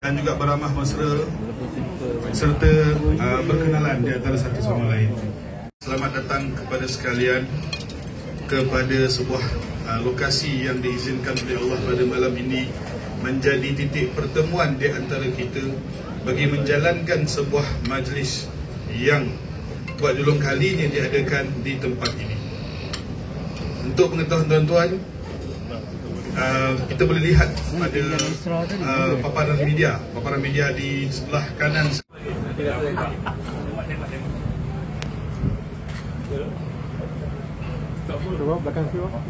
dan juga beramah mesra serta berkenalan di antara satu sama lain. Selamat datang kepada sekalian kepada sebuah lokasi yang diizinkan oleh Allah pada malam ini menjadi titik pertemuan di antara kita bagi menjalankan sebuah majlis yang buat julung kalinya diadakan di tempat ini. Untuk pengetahuan tuan-tuan, kita boleh lihat pada paparan media di sebelah kanan. Belakang siapa?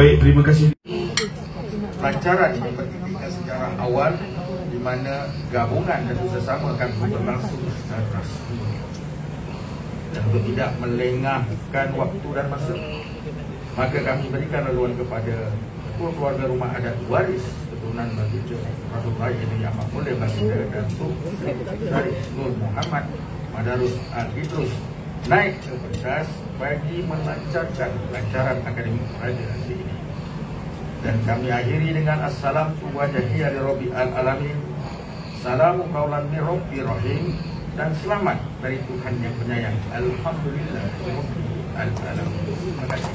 Baik, terima kasih. Pelancaran ini bertitikkan sejarah awal di mana gabungan dan bersama kami berlangsung secara rasmi. Dan untuk tidak melengahkan waktu dan masa, maka kami berikan laluan kepada keluarga rumah adat waris keturunan Baginda Rasulullah ini yang Mahmud Baginda dan Syarif Nur Muhammad Madarus Al-Idrus naik ke pentas bagi melancarkan pelancaran akademik Raja Asli ini. Dan kami akhiri dengan Assalamu wajahiyya li Rabbil Alamin, Salamu qaulan min Rabbir Rahim, dan selamat dari Tuhan yang penyayang. Alhamdulillah Rabbil Alamin. Terima kasih.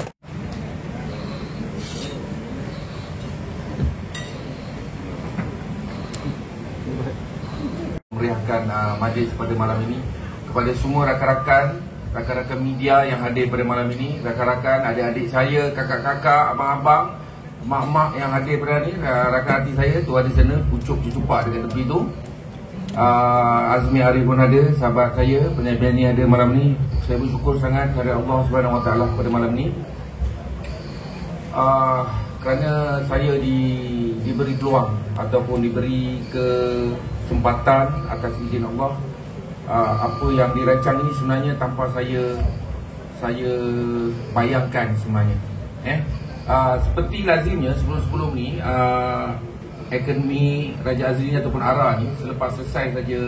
Meriahkan majlis pada malam ini kepada semua rakan-rakan media yang hadir pada malam ini, rakan-rakan, adik-adik saya, kakak-kakak, abang-abang, mak-mak yang hadir pada ni, rakan hati saya tu ada sana, pucuk cucupak dekat tepi tu. Azmi Arif pun ada, sahabat saya, penyanyi ada malam ni. Saya bersyukur sangat kepada Allah Subhanahu Wa Taala pada malam ni. Kerana saya diberi peluang ataupun diberi kesempatan atas izin Allah. Apa yang dirancang ini sebenarnya tanpa saya bayangkan sebenarnya. Seperti lazimnya sebelum ni Akademi Raja Azli ataupun ARA ni selepas selesai saja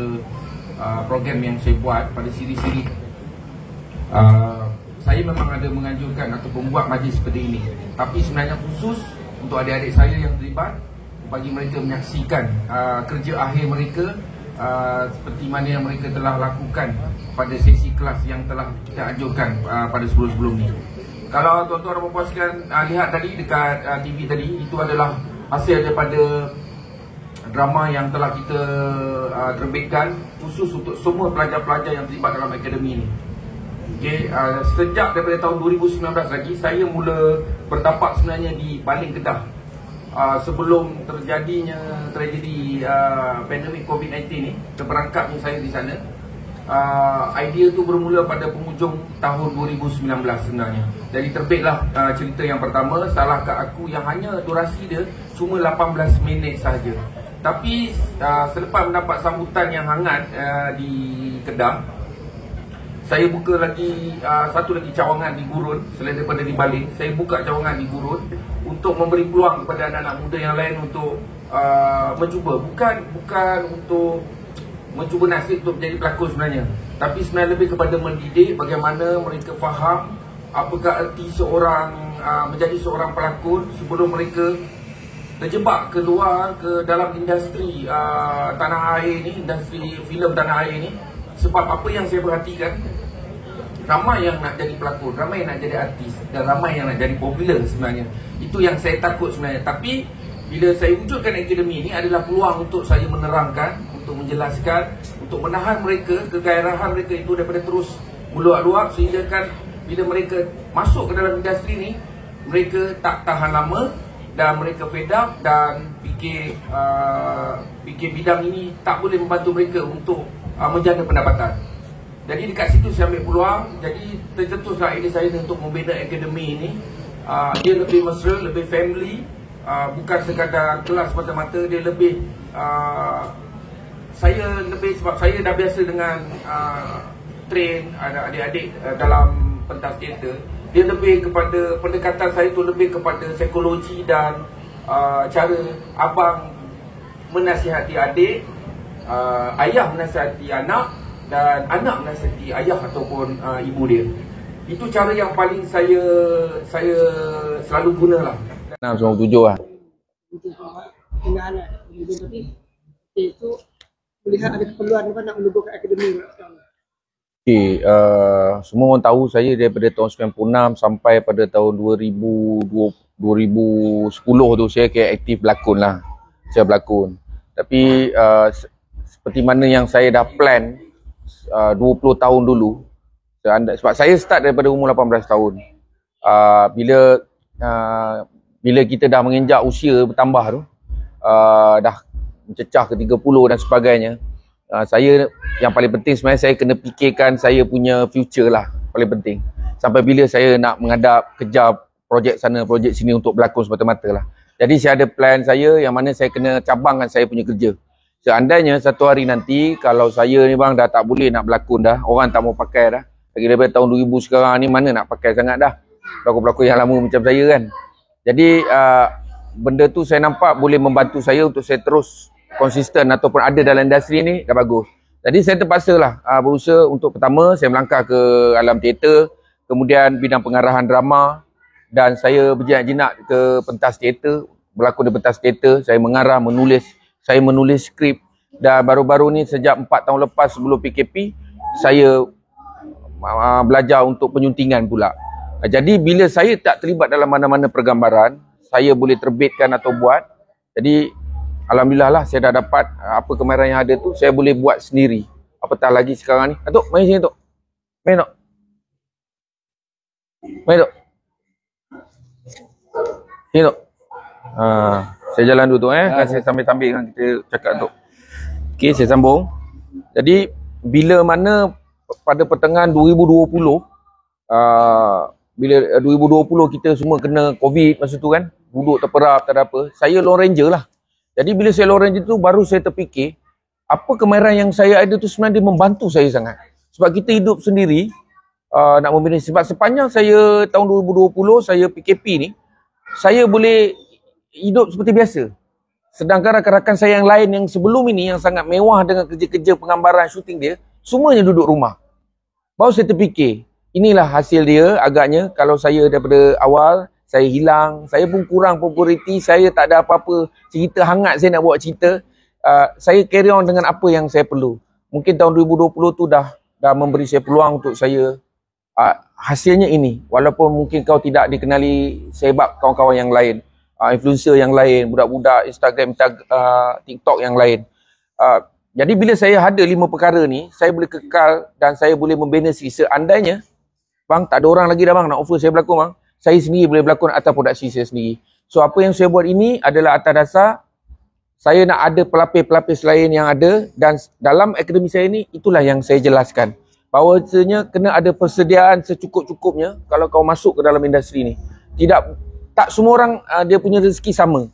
program yang saya buat pada siri-siri, saya memang ada menganjurkan ataupun buat majlis seperti ini. Tapi sebenarnya khusus untuk adik-adik saya yang terlibat, bagi mereka menyaksikan kerja akhir mereka, seperti mana yang mereka telah lakukan pada sesi kelas yang telah kita anjurkan pada sebelum-sebelum ni. Kalau tuan-tuan dan puan sekalian lihat tadi dekat TV tadi, itu adalah hasil daripada drama yang telah kita terbitkan khusus untuk semua pelajar-pelajar yang terlibat dalam akademi ini. Okay, sejak daripada tahun 2019 lagi saya mula bertapak sebenarnya di Baling Kedah. Sebelum terjadinya tragedi pandemik COVID-19 ni, terperangkapnya saya di sana. Idea tu bermula pada penghujung tahun 2019 sebenarnya. Jadi terbitlah cerita yang pertama, Salahkah Aku, yang hanya durasi dia cuma 18 minit sahaja. Tapi selepas mendapat sambutan yang hangat di Kedah, saya buka lagi satu lagi cawangan di Gurun. Selain daripada di Baling, saya buka cawangan di Gurun untuk memberi peluang kepada anak-anak muda yang lain untuk mencuba. Bukan untuk mencuba nasib untuk menjadi pelakon sebenarnya, tapi sebenarnya lebih kepada mendidik bagaimana mereka faham apakah erti seorang menjadi seorang pelakon sebelum mereka terjebak keluar ke dalam industri tanah air ni, industri filem tanah air ni. Sebab apa yang saya perhatikan, ramai yang nak jadi pelakon, ramai yang nak jadi artis, dan ramai yang nak jadi popular sebenarnya. Itu yang saya takut sebenarnya. Tapi bila saya wujudkan akademi ini adalah peluang untuk saya menerangkan, untuk menjelaskan, untuk menahan mereka, kegairahan mereka itu daripada terus meluap-luap, sehingga kan bila mereka masuk ke dalam industri ni, mereka tak tahan lama dan mereka fed up dan fikir bidang ini tak boleh membantu mereka untuk menjana pendapatan. Jadi dekat situ saya ambil peluang. Jadi tercetuslah ide saya untuk membina akademi ini. Dia lebih mesra, lebih family, bukan sekadar kelas mata-mata. Dia lebih sebab saya dah biasa dengan train adik-adik dalam pentas teater. Dia lebih kepada, pendekatan saya tu lebih kepada psikologi dan cara abang menasihati adik, ayah menasihati anak, dan anak menasihati ayah ataupun ibu dia. Itu cara yang paling saya selalu gunalah. 697 lah. Dengan anak tadi itu melihat ada keperluan apa nak menubuhkan akademi sekarang. Okay, semua orang tahu saya daripada tahun 96 sampai pada tahun 2010 tu saya kira aktif berlakon lah. Saya berlakon. Tapi seperti mana yang saya dah plan 20 tahun dulu, sebab saya start daripada umur 18 tahun. Bila kita dah menginjak usia bertambah tu, dah mencecah ke 30 dan sebagainya, saya yang paling penting sebenarnya saya kena fikirkan saya punya future lah, paling penting. Sampai bila saya nak menghadap kejar projek sana, projek sini untuk berlakon semata-mata lah. Jadi saya ada plan saya yang mana saya kena cabangkan saya punya kerja. Seandainya satu hari nanti kalau saya ni bang dah tak boleh nak berlakon dah, orang tak mau pakai dah. Lagi daripada tahun 2000 sekarang ni mana nak pakai sangat dah pelakon-pelakon yang lama macam saya kan. Jadi benda tu saya nampak boleh membantu saya untuk saya terus konsisten ataupun ada dalam industri ni dah bagus. Jadi saya terpaksa lah berusaha untuk pertama saya melangkah ke alam teater, kemudian bidang pengarahan drama, dan saya berjinak-jinak ke pentas teater, berlakon di pentas teater, saya mengarah, saya menulis skrip, dan baru-baru ni sejak 4 tahun lepas sebelum PKP saya belajar untuk penyuntingan pula. Jadi bila saya tak terlibat dalam mana-mana pergambaran, saya boleh terbitkan atau buat. Jadi alhamdulillah lah saya dah dapat apa kemahiran yang ada tu saya boleh buat sendiri. Apatah lagi sekarang ni. Atuk, main sini Atuk. Main Atuk. Main Atuk. Sini Atuk. Saya jalan dulu tu kan saya sambil-sambil dengan kita cakap tu. Okey, saya sambung. Jadi bila mana pada pertengahan 2020 bila 2020 kita semua kena COVID masa tu kan, duduk terperap tak ada apa, saya Lone Ranger lah. Jadi bila saya Lone Ranger tu baru saya terfikir apa kemahiran yang saya ada tu sebenarnya dia membantu saya sangat. Sebab kita hidup sendiri nak membina, sebab sepanjang saya tahun 2020 saya PKP ni saya boleh hidup seperti biasa. Sedangkan rakan-rakan saya yang lain yang sebelum ini yang sangat mewah dengan kerja-kerja penggambaran syuting dia, semuanya duduk rumah. Baru saya terfikir, inilah hasil dia agaknya kalau saya daripada awal saya hilang, saya pun kurang populariti, saya tak ada apa-apa cerita hangat saya nak buat cerita. Saya carry on dengan apa yang saya perlu. Mungkin tahun 2020 tu dah memberi saya peluang untuk saya hasilnya ini. Walaupun mungkin kau tidak dikenali sebab kawan-kawan yang lain, influencer yang lain, budak-budak Instagram, TikTok yang lain. Jadi bila saya ada 5 perkara ni, saya boleh kekal dan saya boleh membina seandainya bang tak ada orang lagi dah bang nak offer saya berlakon bang, saya sendiri boleh berlakon atas produksi saya sendiri. So apa yang saya buat ini adalah atas dasar saya nak ada pelapis-pelapis lain yang ada, dan dalam akademi saya ni itulah yang saya jelaskan. Bahawasanya kena ada persediaan secukup-cukupnya kalau kau masuk ke dalam industri ni. Tak semua orang dia punya rezeki sama.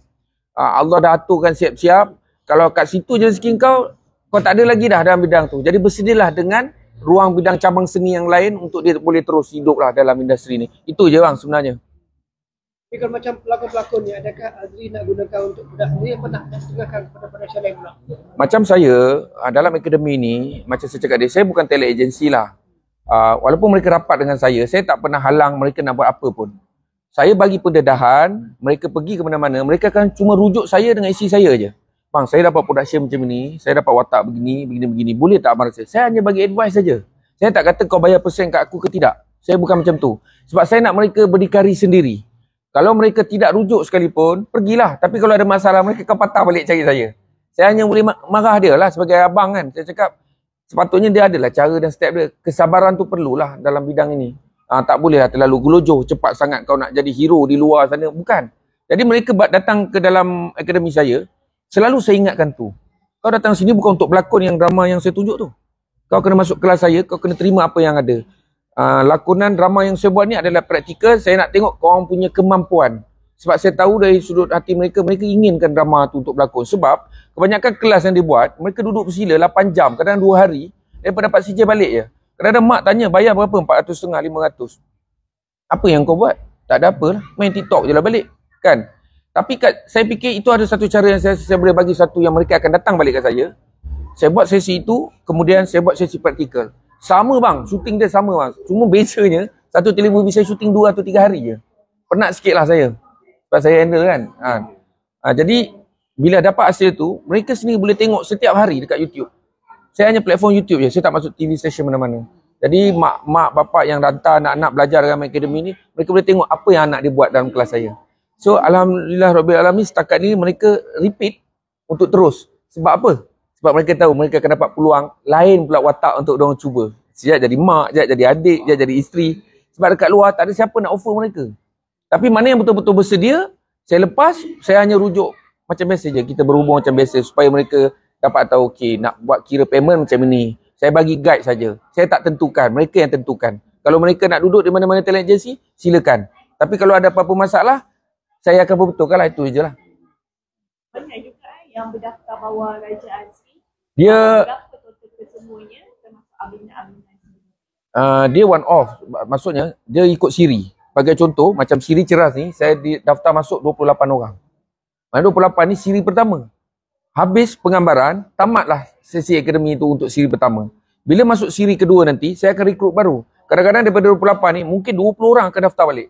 Allah dah aturkan siap-siap. Kalau kat situ je rezeki kau tak ada lagi dah dalam bidang tu. Jadi bersedialah dengan ruang bidang cabang seni yang lain untuk dia boleh terus hidup lah dalam industri ni. Itu je bang sebenarnya. Tapi kalau macam pelakon-pelakon ni, adakah Azri nak gunakan untuk budak sendiri apa nak tengahkan kepada production lain pula? Macam saya, dalam akademi ni, macam saya cakap dia, saya bukan talent agency lah. Walaupun mereka rapat dengan saya tak pernah halang mereka nak buat apa pun. Saya bagi pendedahan, mereka pergi ke mana-mana, mereka akan cuma rujuk saya dengan isi saya je. Bang, saya dapat production macam ni, saya dapat watak begini, boleh tak abang rasa? Saya hanya bagi advice saja. Saya tak kata kau bayar persen kat aku ke tidak. Saya bukan macam tu. Sebab saya nak mereka berdikari sendiri. Kalau mereka tidak rujuk sekalipun, pergilah. Tapi kalau ada masalah, mereka akan patah balik cari saya. Saya hanya boleh marah dia lah sebagai abang kan. Saya cakap, Sepatutnya dia adalah cara dan step dia. Kesabaran tu perlulah dalam bidang ini. Tak boleh lah terlalu gelojoh, cepat sangat kau nak jadi hero di luar sana. Bukan. Jadi mereka datang ke dalam akademi saya, selalu saya ingatkan tu. Kau datang sini bukan untuk pelakon yang drama yang saya tunjuk tu. Kau kena masuk kelas saya, kau kena terima apa yang ada. Lakonan drama yang saya buat ni adalah praktikal. Saya nak tengok kau orang punya kemampuan. Sebab saya tahu dari sudut hati mereka, mereka inginkan drama tu untuk berlakon. Sebab kebanyakan kelas yang dibuat, mereka duduk bersila 8 jam, kadang 2 hari, daripada dapat CJ balik je. Kadang-kadang mak tanya, bayar berapa? 450, 500. Apa yang kau buat? Tak ada apa lah. Main TikTok je lah balik. Kan? Tapi saya fikir itu ada satu cara yang saya boleh bagi satu yang mereka akan datang balik kat saya. Saya buat sesi itu, kemudian saya buat sesi praktikal. Sama bang, syuting dia sama bang. Cuma bezanya, satu telemovie saya syuting 2 atau 3 hari je. Penat sikit lah saya. Sebab saya handle kan. Jadi, bila dapat hasil tu, mereka sendiri boleh tengok setiap hari dekat YouTube. Saya hanya platform YouTube je, saya tak masuk TV station mana-mana. Jadi mak bapak yang hantar anak-anak belajar dalam akademi ni, mereka boleh tengok apa yang anak dia buat dalam kelas saya. So alhamdulillah rabbil alamin, setakat ni mereka repeat untuk terus. Sebab apa? Sebab mereka tahu mereka akan dapat peluang lain pula watak untuk diorang cuba. Sekejap jadi mak, sekejap jadi adik, sekejap jadi isteri. Sebab dekat luar tak ada siapa nak offer mereka. Tapi mana yang betul-betul bersedia, saya lepas, saya hanya rujuk macam biasa je. Kita berhubung macam biasa supaya mereka dapat tahu, okey, nak buat kira payment macam ni. Saya bagi guide saja. Saya tak tentukan, mereka yang tentukan. Kalau mereka nak duduk di mana-mana talent agency, silakan. Tapi kalau ada apa-apa masalah, saya akan berbetulkan lah, itu je lah. Banyak juga yang berdaftar bawah Raja Azri. Dia Berapa total kesemuanya termasuk Aminah? dia one off. Maksudnya, dia ikut siri. Bagi contoh, macam siri ceras ni, saya daftar masuk 28 orang. Mana 28 ni siri pertama. Habis penggambaran, tamatlah sesi akademi itu untuk siri pertama. Bila masuk siri kedua nanti, saya akan rekrut baru. Kadang-kadang daripada 28 ni, mungkin 20 orang akan daftar balik.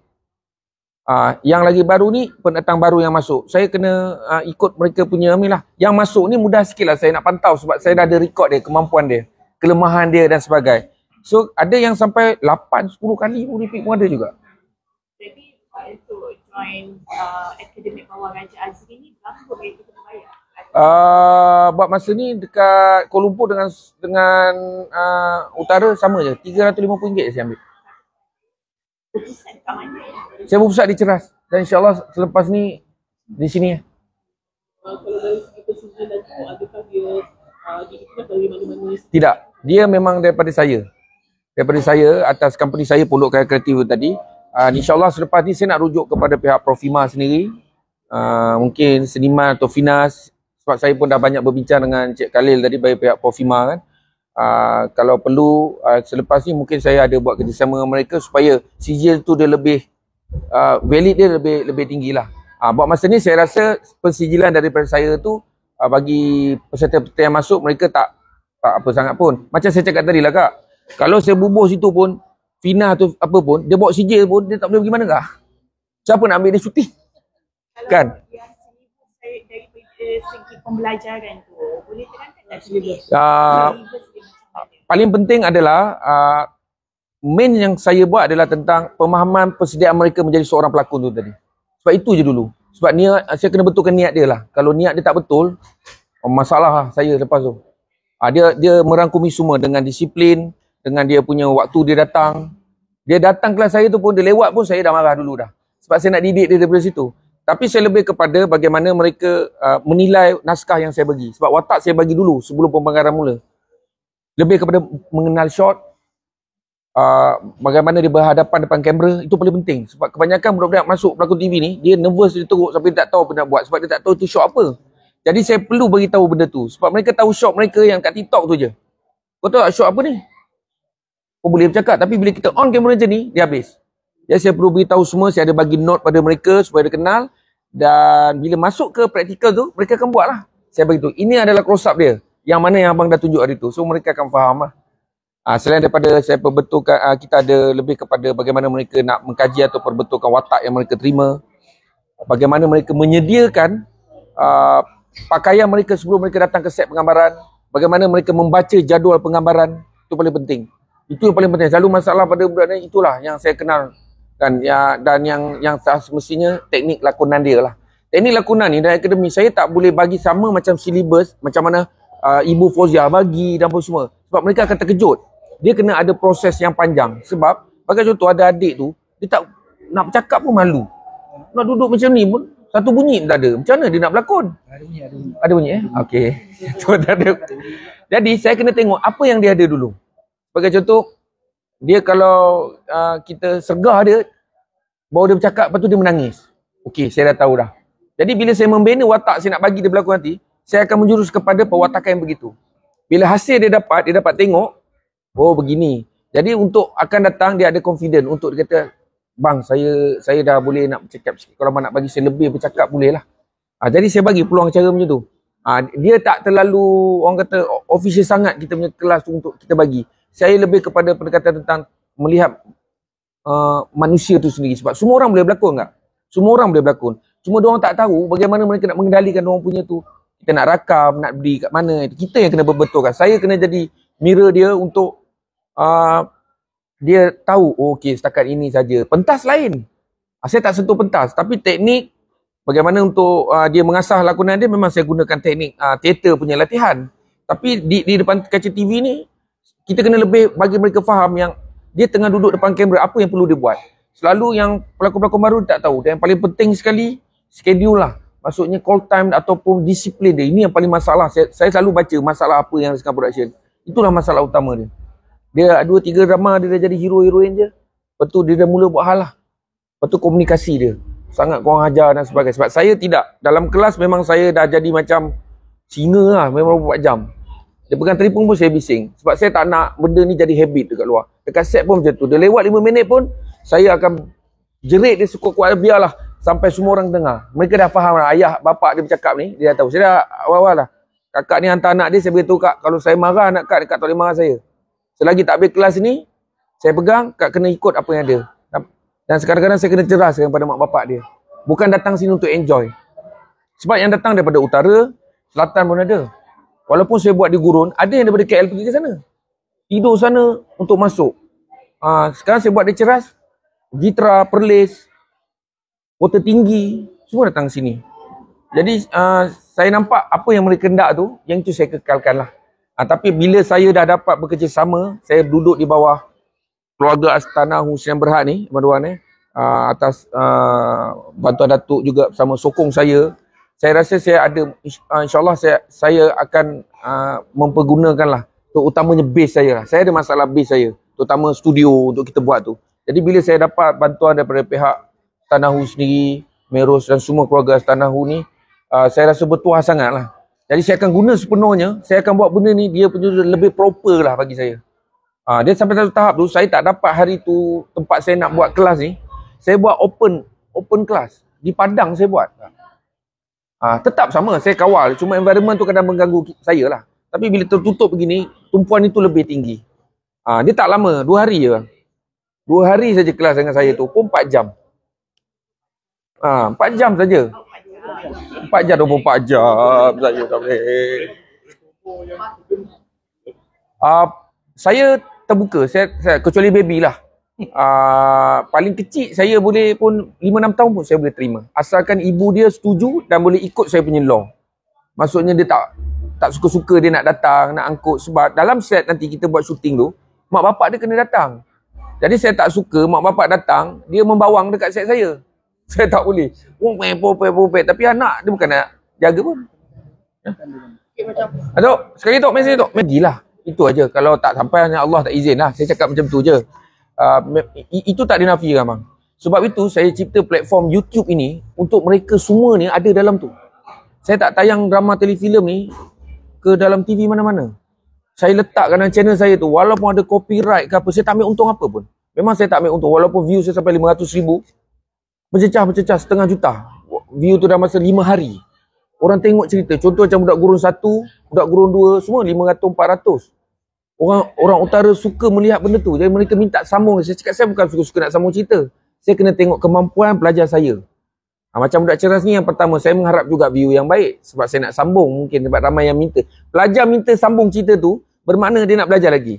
Yang lagi baru ni, pendatang baru yang masuk. Saya kena ikut mereka punya ni lah. Yang masuk ni mudah sikit lah saya nak pantau sebab saya dah ada rekod dia, kemampuan dia, kelemahan dia dan sebagainya. So, ada yang sampai 8-10 kali pun repeat pun ada juga. Jadi, untuk join akademik bawah Raja Azri ni, berapa mereka kena bayar? Buat masa ni dekat Kuala Lumpur dengan utara sama je. RM350 saya ambil. Berpusat kat mana? Saya berpusat di Ceras. Dan insyaAllah selepas ni di sini. Kalau dari segi persijilan tu, adakah dia diikutkan dari mana-mana? Tidak. Dia memang daripada saya. Daripada saya, atas company saya Pondok Karya Kreatif tadi. InsyaAllah selepas ni saya nak rujuk kepada pihak Profima sendiri. Mungkin seniman atau Finas. Sebab saya pun dah banyak berbincang dengan Cik Khalil tadi bagi pihak Profima kan. Kalau perlu selepas ni mungkin saya ada buat kerjasama dengan mereka supaya sijil tu dia lebih valid dia lebih tinggilah. Buat masa ni saya rasa pensijilan daripada saya tu bagi peserta-peserta yang masuk mereka tak apa sangat pun. Macam saya cakap tadi lah kak. Kalau saya bubuh situ pun Fina tu apa pun dia bawa sijil pun dia tak boleh pergi mana kak. Siapa nak ambil dia syuting? Kan? Yang silibus dari segi pembelajaran tu, boleh terangkan tak sikit? Paling penting adalah main yang saya buat adalah tentang pemahaman persediaan mereka menjadi seorang pelakon tu tadi. Sebab itu je dulu. Sebab niat, saya kena betulkan niat dia lah. Kalau niat dia tak betul, masalah lah saya lepas tu. Dia merangkumi semua dengan disiplin, dengan dia punya waktu dia datang. Dia datang kelas saya tu pun, dia lewat pun saya dah marah dulu dah. Sebab saya nak didik dia daripada situ. Tapi saya lebih kepada bagaimana mereka menilai naskah yang saya bagi. Sebab watak saya bagi dulu sebelum pembanggaran mula. Lebih kepada mengenal shot, bagaimana dia berhadapan depan kamera, itu paling penting. Sebab kebanyakan budak-budak masuk pelakon TV ni, dia nervous, dia teruk sampai dia tak tahu apa nak buat. Sebab dia tak tahu tu shot apa. Jadi saya perlu bagi tahu benda tu. Sebab mereka tahu shot mereka yang kat TikTok tu je. Kau tahu tak shot apa ni? Kau boleh bercakap, tapi bila kita on kamera macam ni, dia habis. Jadi saya perlu beritahu semua, saya ada bagi note pada mereka supaya dia kenal. Dan bila masuk ke praktikal tu, mereka akan buat lah. Saya beritahu, ini adalah close up dia. Yang mana yang abang dah tunjuk hari tu. So mereka akan faham lah. Selain daripada saya perbetulkan, kita ada lebih kepada bagaimana mereka nak mengkaji atau perbetulkan watak yang mereka terima. Bagaimana mereka menyediakan pakaian mereka sebelum mereka datang ke set penggambaran. Bagaimana mereka membaca jadual penggambaran. Itu paling penting. Itu yang paling penting. Selalu masalah pada budak ni itulah yang saya kenal. Dan yang semestinya teknik lakonan dia lah. Teknik lakonan ni dalam akademi saya tak boleh bagi sama macam silibus, macam mana Ibu Fozia bagi dan apa semua. Sebab mereka akan terkejut. Dia kena ada proses yang panjang. Sebab, bagi contoh ada adik tu, dia tak nak bercakap pun malu. Nak duduk macam ni pun, satu bunyi pun tak ada. Macam mana dia nak berlakon? Ada bunyi Okey. Tak ada. Jadi, saya kena tengok apa yang dia ada dulu. Bagi contoh, dia kalau kita sergah dia, baru dia bercakap, lepas tu dia menangis. Okey, saya dah tahu dah. Jadi bila saya membina watak saya nak bagi dia berlakon nanti, saya akan menjurus kepada pewatakan yang begitu. Bila hasil dia dapat tengok, oh begini. Jadi untuk akan datang dia ada confident untuk dia kata, bang saya dah boleh nak bercakap sikit. Kalau nak bagi saya lebih bercakap boleh lah. Jadi saya bagi peluang cara macam tu. Dia tak terlalu orang kata official sangat kita punya kelas tu untuk kita bagi. Saya lebih kepada pendekatan tentang melihat manusia tu sendiri. Sebab semua orang boleh berlakon tak? Semua orang boleh berlakon. Cuma diorang tak tahu bagaimana mereka nak mengendalikan diorang punya tu. Kita nak rakam, nak beri kat mana. Kita yang kena berbetulkan. Saya kena jadi mirror dia untuk dia tahu, oh okey setakat ini saja. Pentas lain. Saya tak sentuh pentas. Tapi teknik bagaimana untuk dia mengasah lakonan dia, memang saya gunakan teknik teater punya latihan. Tapi di depan kaca TV ni, kita kena lebih bagi mereka faham yang dia tengah duduk depan kamera, apa yang perlu dia buat. Selalu yang pelakon-pelakon baru tak tahu. Dan yang paling penting sekali, schedule lah. Maksudnya call time ataupun disiplin dia. Ini yang paling masalah. Saya selalu baca masalah apa yang sekarang production. Itulah masalah utama dia. Dia 2-3 drama dia dah jadi hero-heroin je. Lepas tu dia dah mula buat hal lah. Lepas tu komunikasi dia. Sangat kurang ajar dan sebagainya. Sebab saya tidak. Dalam kelas memang saya dah jadi macam singa lah. Memang berapa jam. Dia pegang telefon pun saya bising. Sebab saya tak nak benda ni jadi habit dekat luar. Dekat set pun macam tu. Dia lewat 5 minit pun, saya akan jerit dia sekuat-kuat. Biarlah sampai semua orang dengar. Mereka dah faham lah. Ayah, bapak dia bercakap ni, dia dah tahu. Saya dah awal-awal lah. Kakak ni hantar anak dia, saya beritahu kak, kalau saya marah anak kak, dekat tak boleh marah saya. Selagi tak habis kelas ni, saya pegang, kak kena ikut apa yang ada. Dan sekarang-kadang saya kena ceraskan pada mak bapak dia. Bukan datang sini untuk enjoy. Sebab yang datang daripada utara, selatan pun ada. Walaupun saya buat di Gurun, ada yang daripada KL pergi ke sana. Tidur sana untuk masuk. Sekarang saya buat dia ceras, Jitra, Perlis, Kota Tinggi, semua datang sini. Jadi saya nampak apa yang mereka hendak tu, yang itu saya kekalkan lah. Tapi bila saya dah dapat bekerjasama, saya duduk di bawah keluarga Astana Hussein Berhad ni, tuan-tuan atas bantuan Datuk juga bersama sokong saya rasa saya ada, insyaAllah saya akan mempergunakan lah, terutamanya base saya lah. Saya ada masalah base saya, terutama studio untuk kita buat tu. Jadi bila saya dapat bantuan daripada pihak Astanahu sendiri, Meros dan semua keluarga Astanahu ni, saya rasa bertuah sangat lah. Jadi saya akan guna sepenuhnya, saya akan buat benda ni, dia punya lebih proper lah bagi saya. Dia sampai satu tahap tu, saya tak dapat hari tu tempat saya nak buat kelas ni, saya buat open kelas. Di Padang saya buat. Tetap sama, saya kawal. Cuma environment tu kadang mengganggu saya lah. Tapi bila tertutup begini, tumpuan itu lebih tinggi. Dia tak lama, 2 hari je. 2 hari saja kelas dengan saya tu, pun 4 jam. 4 jam saja. 4 jam, 24 jam saja tak boleh. Saya terbuka, saya kecuali baby lah. Paling kecil saya boleh pun 5-6 tahun pun saya boleh terima. Asalkan ibu dia setuju dan boleh ikut saya punya law. Maksudnya dia tak suka-suka dia nak datang, nak angkut. Sebab dalam set nanti kita buat syuting tu, mak bapak dia kena datang. Jadi saya tak suka mak bapak datang, dia membawang dekat set saya. Saya tak boleh. Popek. Tapi anak dia bukan nak jaga pun. Tok, sekali Tok, mesej Tok. Medilah. Itu aja. Kalau tak sampai, Allah tak izin lah. Saya cakap macam tu je. Itu tak dinafikan bang. Sebab itu saya cipta platform YouTube ini untuk mereka semua ni ada dalam tu. Saya tak tayang drama telefilm ni ke dalam TV mana-mana. Saya letakkan dalam channel saya tu, walaupun ada copyright ke apa, saya tak ambil untung apa pun. Memang saya tak ambil untung. Walaupun view saya sampai 500,000, mencecah 1 juta. View tu dah masa 5 hari. Orang tengok cerita. Contoh macam Budak Gurun 1, Budak Gurun 2, semua 500-400. Orang utara suka melihat benda tu. Jadi mereka minta sambung. Saya cakap saya bukan suka-suka nak sambung cerita. Saya kena tengok kemampuan pelajar saya. Macam Budak Cerdas ni yang pertama, saya mengharap juga view yang baik. Sebab saya nak sambung mungkin sebab ramai yang minta. Pelajar minta sambung cerita tu, bermakna dia nak belajar lagi.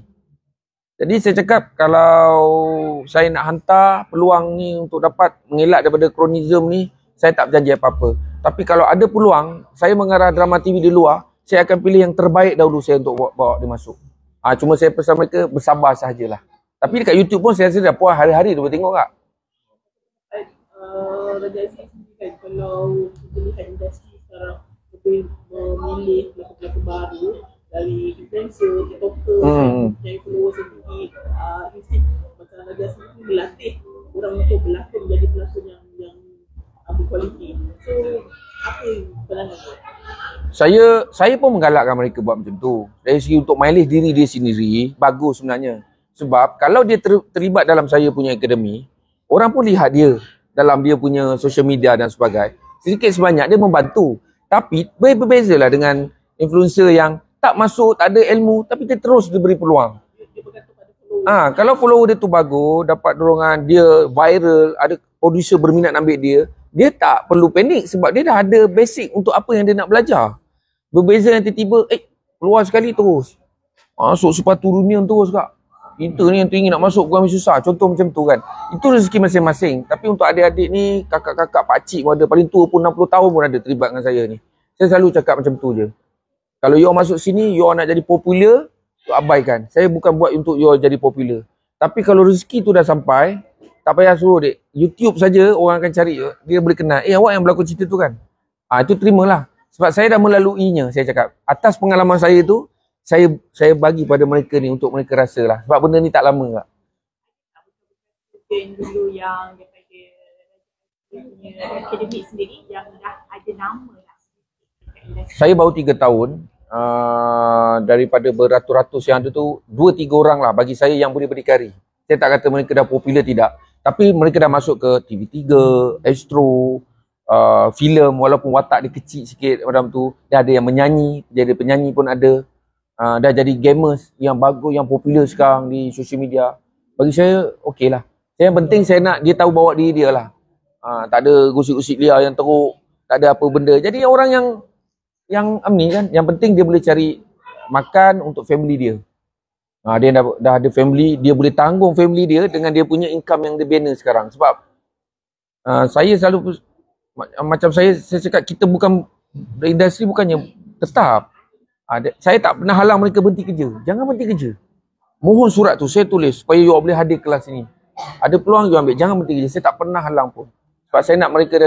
Jadi saya cakap kalau saya nak hantar peluang ni untuk dapat mengelak daripada kronisme ni, saya tak berjanji apa-apa. Tapi kalau ada peluang, saya mengarah drama TV di luar, saya akan pilih yang terbaik dahulu saya untuk bawa dia masuk. Cuma saya pesan mereka bersabar sahajalah. Tapi dekat YouTube pun saya rasa dah puas hari-hari tu boleh tengok tak? Raja Aziz sendiri kan, kalau kita lihat industri sekarang lebih memilih pelakon-pelakon baru dari influencer, tiktoker, dari followers yang tinggi, instead macam Raja Aziz ni melatih orang untuk berlakon menjadi pelakon yang berkualiti. So apa pandangan tu? Saya pun menggalakkan mereka buat macam tu. Dari segi untuk mileage diri dia sendiri, bagus sebenarnya. Sebab kalau dia terlibat dalam saya punya akademi, orang pun lihat dia dalam dia punya social media dan sebagainya. Sedikit sebanyak dia membantu. Tapi berbezalah dengan influencer yang tak masuk, tak ada ilmu, tapi dia terus diberi peluang. Kalau follower dia tu bagus, dapat dorongan, dia viral, ada producer berminat ambil dia, dia tak perlu panik sebab dia dah ada basic untuk apa yang dia nak belajar. Berbeza yang tiba-tiba, keluar sekali terus. Masuk sepatu dunia terus kak. Kita ni yang tinggi nak masuk bukan susah. Contoh macam tu kan. Itu rezeki masing-masing. Tapi untuk adik-adik ni, kakak-kakak, pakcik pun ada. Paling tua pun 60 tahun pun ada terlibat dengan saya ni. Saya selalu cakap macam tu je. Kalau you masuk sini, you nak jadi popular, you abaikan. Saya bukan buat untuk you jadi popular. Tapi kalau rezeki tu dah sampai, tak payah suruh dek. YouTube saja orang akan cari, dia boleh kenal. Awak yang berlakon cerita tu kan? Itu terimalah. Sebab saya dah melaluinya, saya cakap. Atas pengalaman saya tu, saya bagi pada mereka ni untuk mereka rasa lah. Sebab benda ni tak lama tak? Mungkin dulu yang daripada dia punya akademik sendiri yang dah ada nama lah. Saya baru 3 tahun. Daripada beratus-ratus yang ada tu, 2-3 orang lah bagi saya yang boleh berdikari. Saya tak kata mereka dah popular, tidak. Tapi mereka dah masuk ke TV3, Astro, filem, walaupun watak dia kecil sikit macam tu. Dah ada yang menyanyi, jadi penyanyi pun ada. Dah jadi gamers yang bagus, yang popular sekarang di social media. Bagi saya, okey lah. Yang penting saya nak dia tahu bawa diri dia lah. Tak ada gosip-gosip liar yang teruk, tak ada apa benda. Jadi orang yang ni kan, yang penting dia boleh cari makan untuk family dia. Dia dah ada family, dia boleh tanggung family dia dengan dia punya income yang dia bina sekarang. Sebab saya selalu, macam saya cakap, kita bukan, industri bukannya tetap. Saya tak pernah halang mereka berhenti kerja. Jangan berhenti kerja. Mohon surat tu saya tulis supaya you boleh hadir kelas ni. Ada peluang you ambil, jangan berhenti kerja. Saya tak pernah halang pun. Sebab saya nak mereka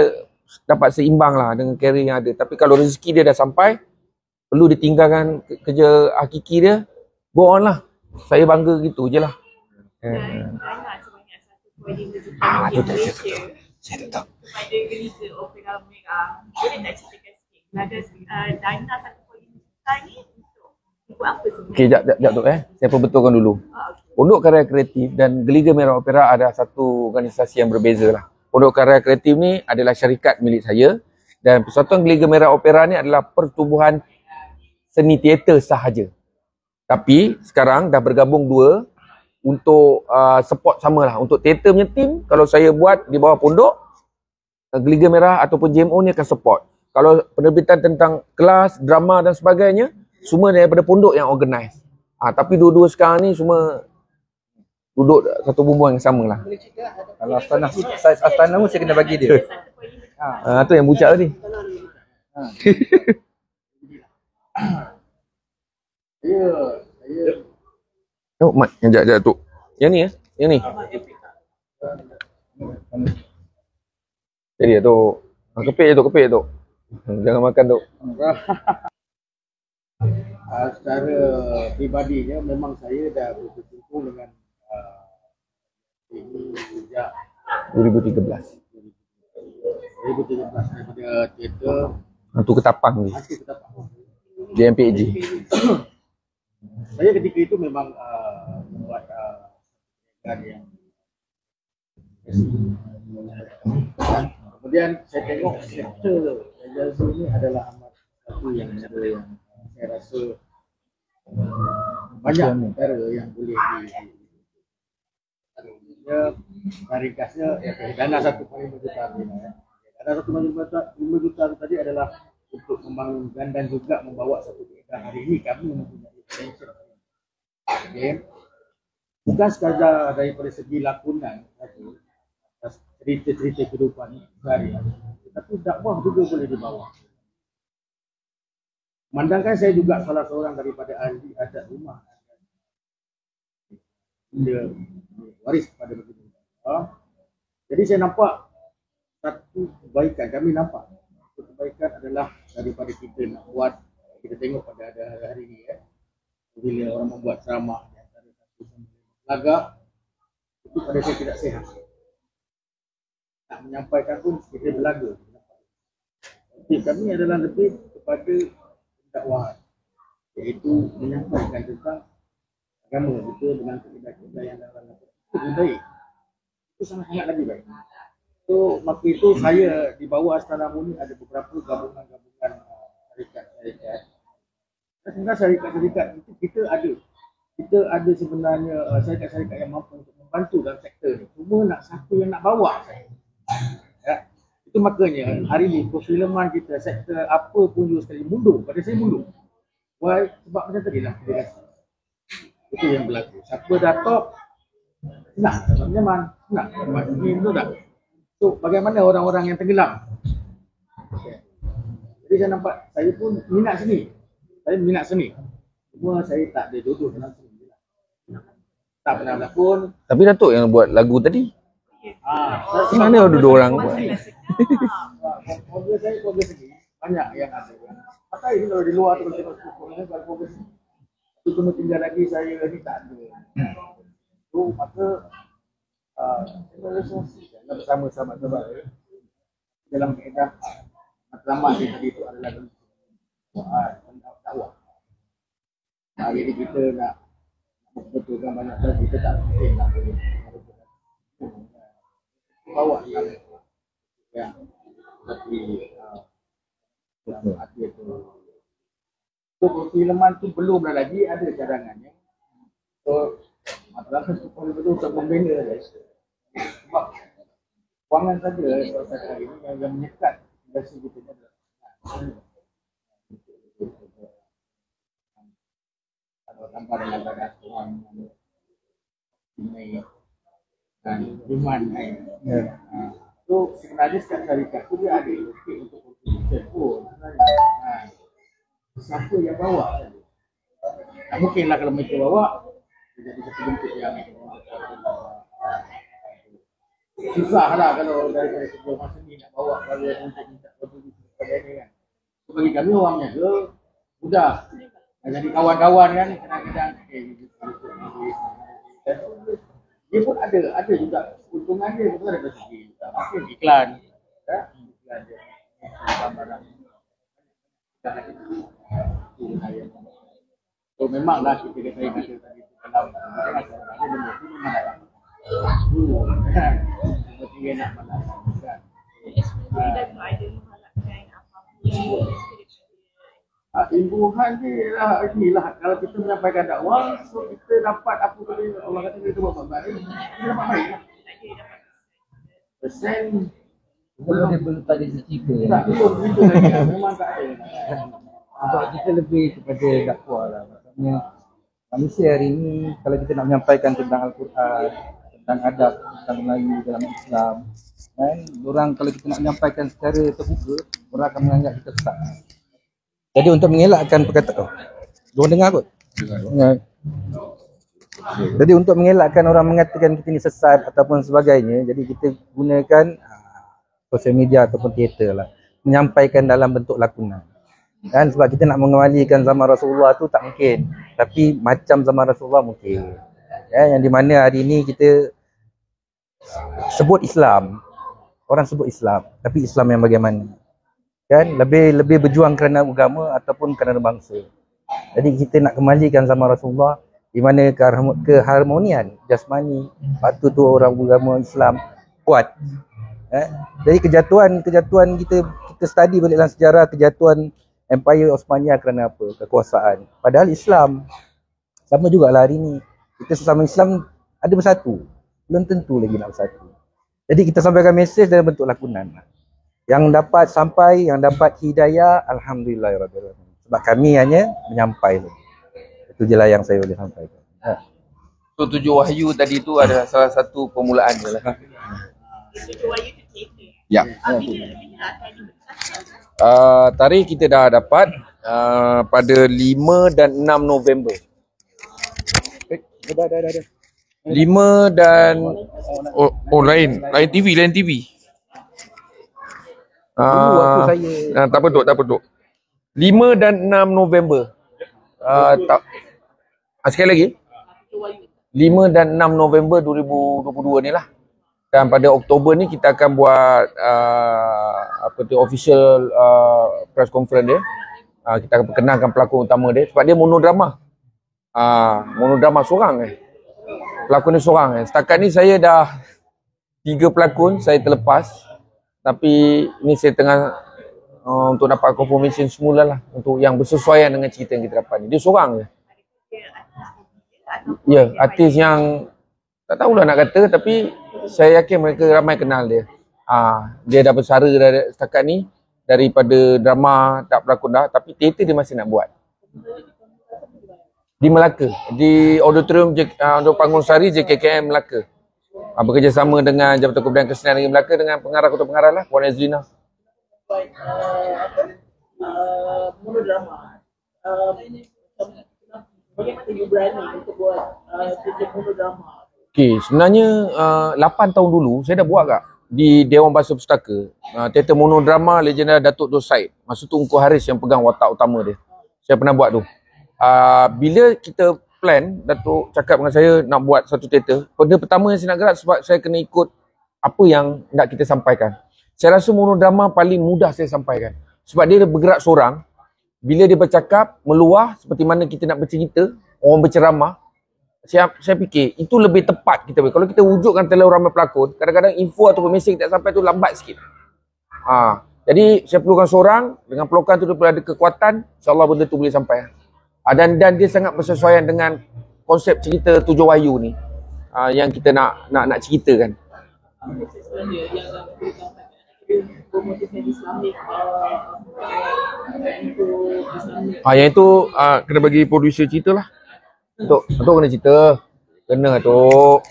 dapat seimbang lah dengan career yang ada. Tapi kalau rezeki dia dah sampai, perlu ditinggalkan kerja hakiki dia, go on lah. Saya bangga gitu je lah. Dana sebanyak 1.5 juta ringgit Malaysia. Saya tak tahu. Kepada Geliga Opera Merah. Boleh tak ceritakan sikit? Dana 1.5 juta ni untuk buat apa sebenarnya? Okey, jap tu saya perbetulkan dulu. Pondok Karya Kreatif dan Geliga Merah Opera ada satu organisasi yang berbeza lah. Pondok Karya Kreatif ni adalah syarikat milik saya dan Persatuan Geliga Merah Opera ni adalah pertubuhan seni teater sahaja. Tapi sekarang dah bergabung dua untuk support samalah. Untuk teater punya team, kalau saya buat di bawah pondok, Geliga Merah ataupun JMO ni akan support. Kalau penerbitan tentang kelas, drama dan sebagainya, semua daripada pondok yang organize. Tapi dua-dua sekarang ni semua duduk satu bumbung yang sama lah. Kalau saiz astana pun saya kena bagi dia. Tu yang bucak tadi. Oh, Mat, yang jap tu. Yang ni Yang ni. Jadi tu. Kepik tu. Jangan makan tu. Secara pribadinya memang saya dah berkumpul dengan ini sejak 2013. 2013 daripada teater Hantu Ketapang ni. JMPAG. Saya ketika itu memang membuat yang kemudian saya tengok sektor agensi ini adalah amat satu yang saya rasa banyak perkara yang boleh ringkasnya dana 1.5 juta ni. Dana 1.5 juta tadi adalah untuk membangunkan dan juga membawa satu keadaan. Hari ini kami mempunyai potential. Okay. Bukan sekadar daripada segi lakonan atas cerita-cerita kehidupan sehari-hari, tetapi dakwah juga boleh dibawa. Memandangkan saya juga salah seorang daripada ahli adat rumah. Dia waris kepada baginda. Jadi saya nampak satu kebaikan, kami nampak satu kebaikan adalah daripada kita nak buat, kita tengok pada hari ini bila orang membuat ceramah di antara satu sama laga, itu pada saya tidak sihat. Nak menyampaikan pun kita berlaga. Tapi kami adalah lebih kepada dakwah, iaitu menyampaikan tentang agama betul dengan keadaan yang dalam lebih baik. Itu sangat-sangat lebih baik. So, maka itu saya di bawah Astana Muni ada beberapa gabungan-gabungan syarikat-syarikat. Sebenarnya syarikat-syarikat itu kita ada sebenarnya syarikat-syarikat yang mampu untuk membantu dalam sektor ni. Cuma nak siapa yang nak bawa saya. Ya. Itu makanya hari ni perfilman kita sektor apa pun juga sekali mundur. Pada saya mundur. Why? Sebab macam tadi lah. Itu yang berlaku. Siapa dah top, senang. Nyaman. Senang. Ini betul tak? So, bagaimana orang-orang yang tenggelam? Okay. Jadi saya nampak, saya pun minat seni. Saya minat seni. Cuma saya tak ada jodoh dalam seni. Tak pernah berlakon. Tapi Datuk yang buat lagu tadi. Mana ada dua orang buat? Keluarga saya, keluarga seni. Banyak yang ada. Maka ini kalau di luar tu, kalau tengok keluarga seni. Itu cuma tinggal lagi saya ni tak ada. So, maka bersama sahabat-sahabat dalam kaedah matlamat yang tadi itu adalah dakwah. Hari ini kita nak betulkan banyak hal, kita tak boleh nak bawa yang seperti yang ada itu. So, perfilman tu belum lagi ada cadangannya. So, matlamat itu betul-betul untuk membina guys. Sebab kewangan saja proses hari ini yang menyekat industri kita adalah kalau tanpa dengan badan kewangan ini dan demand so sebenarnya setiap syarikat tu dia ada okey untuk production pun sebenarnya siapa yang bawa tak mungkinlah kalau mereka bawa jadi satu bentuk yang susah lah kalau dari segi masa ni nak bawa para untuk minta kontribusi kepada ini kan. So, bagi kami orang niaga mudah. Jadi kawan-kawan kan kadang-kadang dia pun ada juga keuntungan dia betul ada segi. Mungkin iklan iklan dia. Barang-barang. So memanglah kita kata tadi kalau ada benda tu memang ada. Seperti yang nak melakukan. Imbuhan dia lah inilah kalau kita menyampaikan dakwah, so kita dapat apa boleh Allah kata kita buat baik, kita dapat baik lah. Persen belum tak ada cerita. Tak belum begitu lagi. Memang tak ada. Untuk kita lebih kepada dakwah lah. Maksudnya manusia hari ini kalau kita nak menyampaikan tentang Al-Quran, tentang adab, tentang Melayu dalam Islam, kan, orang kalau kita nak menyampaikan secara terbuka, orang akan menganggap kita sesat. Jadi untuk mengelakkan perkataan, diorang dengar kot? Dengar. Jadi untuk mengelakkan orang mengatakan kita ni sesat ataupun sebagainya, jadi kita gunakan sosial media ataupun teater lah, menyampaikan dalam bentuk lakonan. Kan, sebab kita nak mengembalikan zaman Rasulullah tu tak mungkin, tapi macam zaman Rasulullah mungkin. Ya, yang di mana hari ini kita sebut Islam, orang sebut Islam, tapi Islam yang bagaimana? Kan, lebih berjuang kerana agama ataupun kerana bangsa. Jadi kita nak kembalikan zaman Rasulullah di mana keharmonian jasmani, patut tu orang beragama Islam kuat. Jadi kejatuhan kita study balik dalam sejarah kejatuhan Empire Osmania kerana apa? Kekuasaan. Padahal Islam sama jugalah hari ini. Kita sesama Islam ada bersatu. Belum tentu lagi nak bersatu. Jadi kita sampaikan mesej dalam bentuk lakonan. Yang dapat sampai, yang dapat hidayah, alhamdulillahirabbil alamin. Sebab kami hanya menyampaikan. Itu je lah yang saya boleh sampaikan. So 7 wahyu tadi tu adalah salah satu permulaan je lah. 7 wahyu tu cerita. Ya. Bila akan Tarikh kita dah dapat. pada 5 dan 6 November. Dah. 5 dan lain TV. Tak apa duk. 5 dan 6 November. Sekali lagi. 5 dan 6 November 2022 ni lah. Dan pada Oktober ni kita akan buat official press conference dia. Kita akan perkenalkan pelakon utama dia sebab dia monodrama. Monodrama seorang pelakon dia seorang Setakat ni saya dah 3 pelakon saya terlepas. Tapi ni saya tengah untuk dapat confirmation semula lah untuk yang bersesuaian dengan cerita yang kita dapat ni. Dia seorang je. Ya, artis yang tak tahulah nak kata, tapi saya yakin mereka ramai kenal dia. Dia dah bersara setakat ni daripada drama tak berlakon dah, tapi teater dia masih nak buat. Di Melaka, di Auditorium Panggung Sari JKKM Melaka. Bekerjasama dengan Jabatan Kebudayaan Kesenian Negeri Melaka dengan pengarah Kota Pengarah lah, Puan Azlina. Monodrama. Bagaimana you berani untuk buat monodrama? Okey, sebenarnya 8 tahun dulu saya dah buat kak di Dewan Bahasa Pustaka. Teater monodrama legenda Datuk Dor Said. Masa tu Ungku Haris yang pegang watak utama dia. Saya pernah buat tu. Bila kita plan, Datuk cakap dengan saya nak buat satu teater. Pada pertama yang saya nak gerak sebab saya kena ikut apa yang nak kita sampaikan. Saya rasa monodrama paling mudah saya sampaikan. Sebab dia bergerak seorang. Bila dia bercakap, meluah seperti mana kita nak bercerita, orang berceramah. Saya fikir itu lebih tepat kita. Kalau kita wujudkan terlalu ramai pelakon, kadang-kadang info ataupun mesej tak sampai tu lambat sikit. Jadi saya perlukan seorang, dengan pelukan tu dia ada kekuatan, insyaAllah benda tu boleh sampai. Dan dia sangat bersesuaian dengan konsep cerita Tujuh Wahyu ni yang kita nak ceritakan. Yang itu kena bagi producer cerita lah. Tok kena cerita. Kena Tok.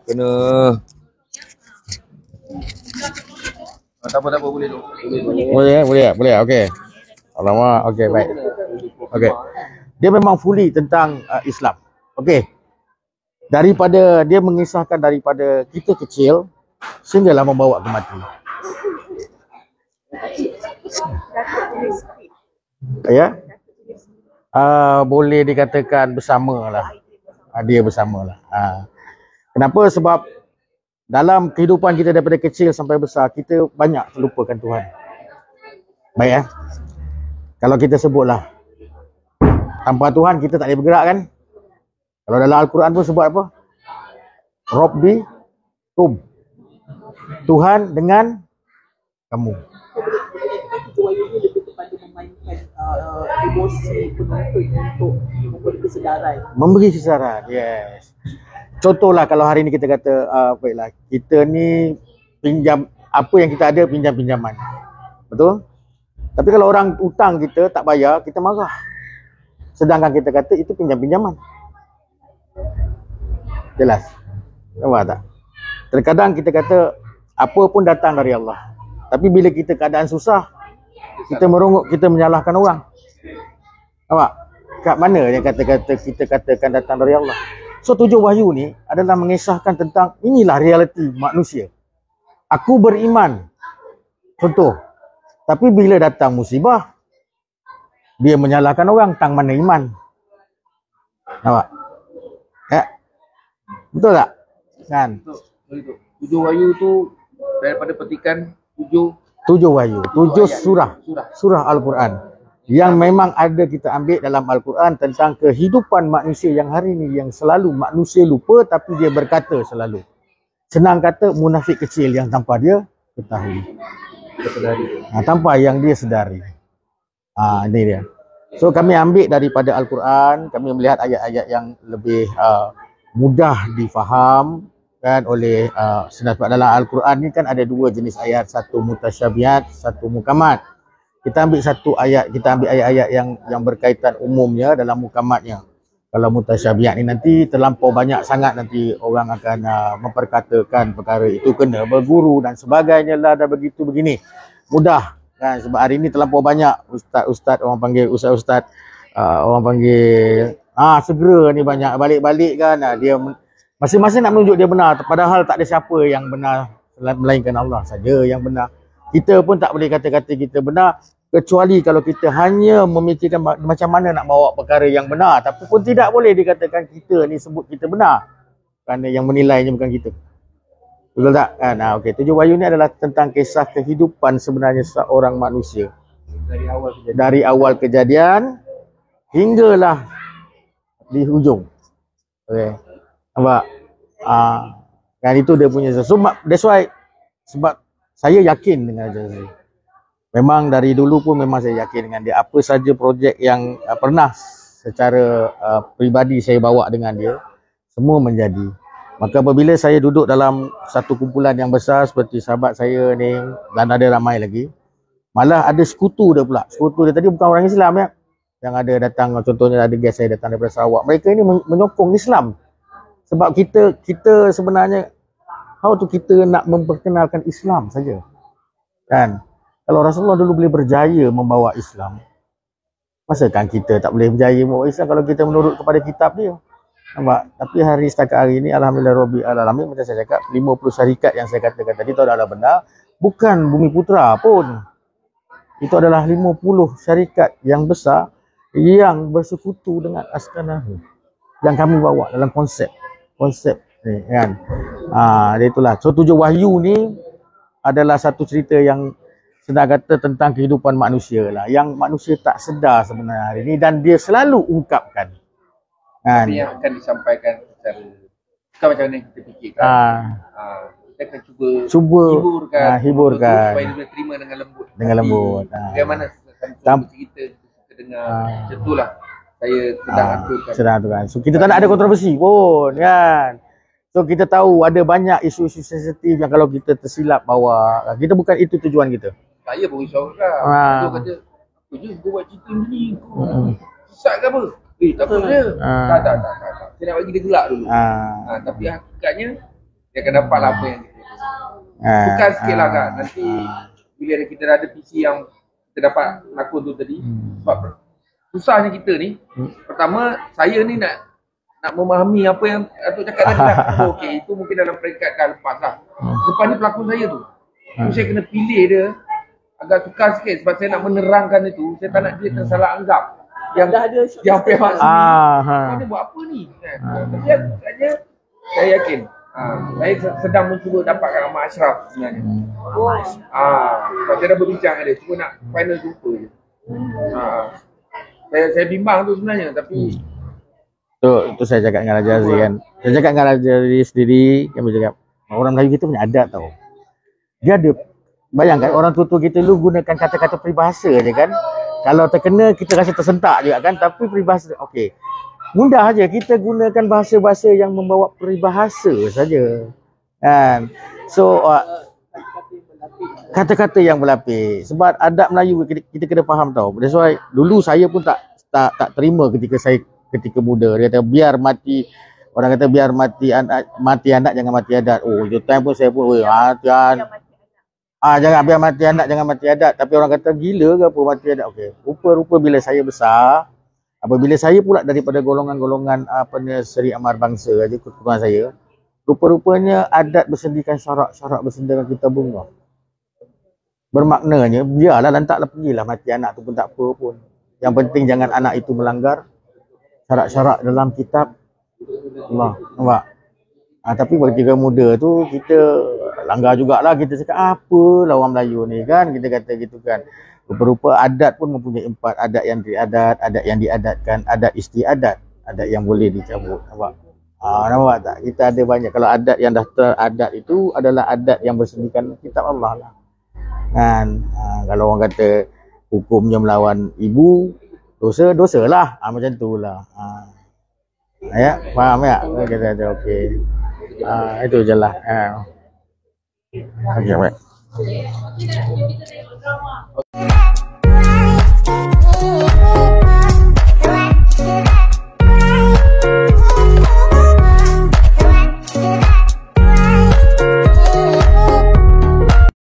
Kena. Tak apa boleh Tok. Boleh. Okey. Alamak, okey baik. Okey. Dia memang fully tentang Islam. Okey. Daripada dia mengisahkan daripada kita kecil sehinggalah membawa ke mati. Ya. Boleh dikatakan bersamalah. Dia bersamalah. Kenapa? Sebab dalam kehidupan kita daripada kecil sampai besar kita banyak terlupakan Tuhan. Baik ya. Kalau kita sebutlah tanpa Tuhan kita tak boleh bergerak kan? Kalau dalam Al-Quran pun sebut apa? Rabbi tum. Tuhan dengan kamu. Emosi penonton untuk memberi kesedaran. Memberi kesedaran, yes. Contohlah kalau hari ni kita kata, baiklah, kita ni pinjam, apa yang kita ada pinjam-pinjaman. Betul? Tapi kalau orang hutang kita tak bayar, kita marah. Sedangkan kita kata itu pinjam-pinjaman. Jelas? Nampak tak? Terkadang kita kata apa pun datang dari Allah. Tapi bila kita keadaan susah, kita merungut, kita menyalahkan orang. Nampak? Kat mana yang kata-kata kita katakan datang dari Allah? So Tujuh Wahyu ni adalah mengisahkan tentang inilah realiti manusia. Aku beriman. Contoh. Tapi bila datang musibah, dia menyalahkan orang, tang mana iman. Nampak? Ya? Betul tak? Kan? Betul. Tujuh Wahyu tu daripada petikan Tujuh Wahyu, 7 surah Al-Quran yang memang ada kita ambil dalam Al-Quran tentang kehidupan manusia yang hari ni yang selalu manusia lupa tapi dia berkata selalu. Senang kata munafik kecil yang tanpa dia ketahui. Tanpa yang dia sedari. Ini dia. So kami ambil daripada Al-Quran, kami melihat ayat-ayat yang lebih mudah difaham kan oleh sebab dalam Al-Quran ni kan ada dua jenis ayat, satu mutasyabihat, satu mukamat. Kita ambil satu ayat, kita ambil ayat-ayat yang berkaitan umumnya dalam mukamatnya. Kalau mutasyabihat ni nanti terlampau banyak sangat, nanti orang akan memperkatakan perkara itu kena berguru dan sebagainya lah dan begitu begini. Mudah kan, sebab hari ni terlampau banyak ustaz-ustaz, orang panggil ustaz-ustaz, orang panggil segera ni banyak balik-balik kan, dia masing-masing nak menunjuk dia benar, padahal tak ada siapa yang benar melainkan Allah saja yang benar. Kita pun tak boleh kata-kata kita benar kecuali kalau kita hanya memikirkan macam mana nak bawa perkara yang benar, tapi pun tidak boleh dikatakan kita ni sebut kita benar kerana yang menilainya bukan kita. Betul tak? Kan? Okey, 7 wahyu ni adalah tentang kisah kehidupan sebenarnya seorang manusia dari awal kejadian hinggalah di hujung. Okey. Nampak? Kan itu dia punya. So that's why, sebab saya yakin dengan Jazri. Memang dari dulu pun memang saya yakin dengan dia. Apa saja projek yang pernah secara peribadi saya bawa dengan dia, semua menjadi. Maka apabila saya duduk dalam satu kumpulan yang besar seperti sahabat saya ni, dan ada ramai lagi, malah ada sekutu dia pula. Sekutu dia tadi bukan orang Islam ya. Yang ada datang, contohnya ada guest saya datang daripada Sarawak. Mereka ini menyokong Islam. Sebab kita sebenarnya, kita nak memperkenalkan Islam saja. Kan? Kalau Rasulullah dulu boleh berjaya membawa Islam, masakan kita tak boleh berjaya membawa Islam kalau kita menurut kepada kitab dia? Nampak? Tapi setakat hari ini, Alhamdulillah Rabbil Alamin, macam saya cakap, 50 syarikat yang saya katakan tadi itu adalah benar. Bukan Bumi Putra pun. Itu adalah 50 syarikat yang besar yang bersekutu dengan Askanahi yang kami bawa dalam konsep ni kan. Dia itulah. So 7 wahyu ni adalah satu cerita yang senang kata tentang kehidupan manusia lah, yang manusia tak sedar sebenarnya hari ni, dan dia selalu ungkapkan kan. Ini yang akan disampaikan secara bukan macam mana kita fikirkan. Kita akan cuba hiburkan supaya dia boleh terima dengan lembut. Bagaimana cerita kita dengar, macam itulah saya sedang aturkan. So kita tak nak ada kontroversi pun kan. So kita tahu ada banyak isu-isu sensitif yang kalau kita tersilap bawa, kita bukan itu tujuan kita. Saya pun risau kan. Dia kata, apa je kau buat cerita ni, kau sesat ke apa? Tak apa je. Tak. Saya nak bagi dia gelak dulu. Tapi hakikatnya, dia akan dapat lah apa yang dia sukan sikit lah kan. Nanti bila kita ada PC yang kita dapat lakon tu tadi, sebab susahnya kita ni, pertama saya ni nak memahami apa yang Atuk cakap tadi lah. Okey, itu mungkin dalam peringkat dah lepas lah. Lepas ni pelakon saya tu, saya kena pilih dia agak sukar sikit sebab saya nak menerangkan itu. Saya tak nak dia tersalah anggap yang dah ada yang pihak sini dia buat apa ni kan. Tapi agaknya saya yakin saya sedang mencuba dapatkan Ahmad Ashraf sebenarnya. Sebab saya dah berbincang dengan dia, cuma nak final jumpa je. Saya bimbang tu sebenarnya, tapi tu saya cakap dengan Raja Azri kan. Saya cakap dengan Raja Azri sendiri, kami cakap orang Melayu kita punya adat tau. Dia ada, bayangkan orang tua-tua kita dulu gunakan kata-kata peribahasa je kan. Kalau terkena kita rasa tersentak juga kan, tapi peribahasa okey. Mudah aja kita gunakan bahasa-bahasa yang membawa peribahasa saja. Kan. So kata-kata yang berlapis. Sebab adat Melayu kita kena faham tau. That's why dulu saya pun tak terima ketika muda. Dia kata biar mati, orang kata biar mati anak jangan mati adat. Oh, itu time pun saya pun jangan biar mati anak jangan mati adat. Tapi orang kata gila ke apa mati adat. Okey. Rupa-rupa bila saya besar, apabila saya pula daripada golongan-golongan Seri Amar Bangsa aja keturunan saya, rupa-rupanya adat bersendikan syarak bersendikan kita bunga. Bermaknanya biarlah lantaklah pergilah mati anak tu pun tak apa pun. Yang penting jangan anak itu melanggar syarat-syarat dalam kitab Allah. Nampak? Tapi ketika muda tu kita langgar jugalah, kita cakap apalah orang Melayu ni kan, kita kata gitu kan. Rupa-rupa adat pun mempunyai 4 adat yang diadat, adat yang diadatkan, adat istiadat, adat yang boleh dicabut. Nampak? Nampak tak? Kita ada banyak. Kalau adat yang dah teradat itu adalah adat yang bersendikan kitab Allah lah. Kan? Kalau orang kata hukumnya melawan ibu, dosa lah. Macam tu lah. Ya, faham ya? Kita ada okey. Itu je lah. Okey, baik.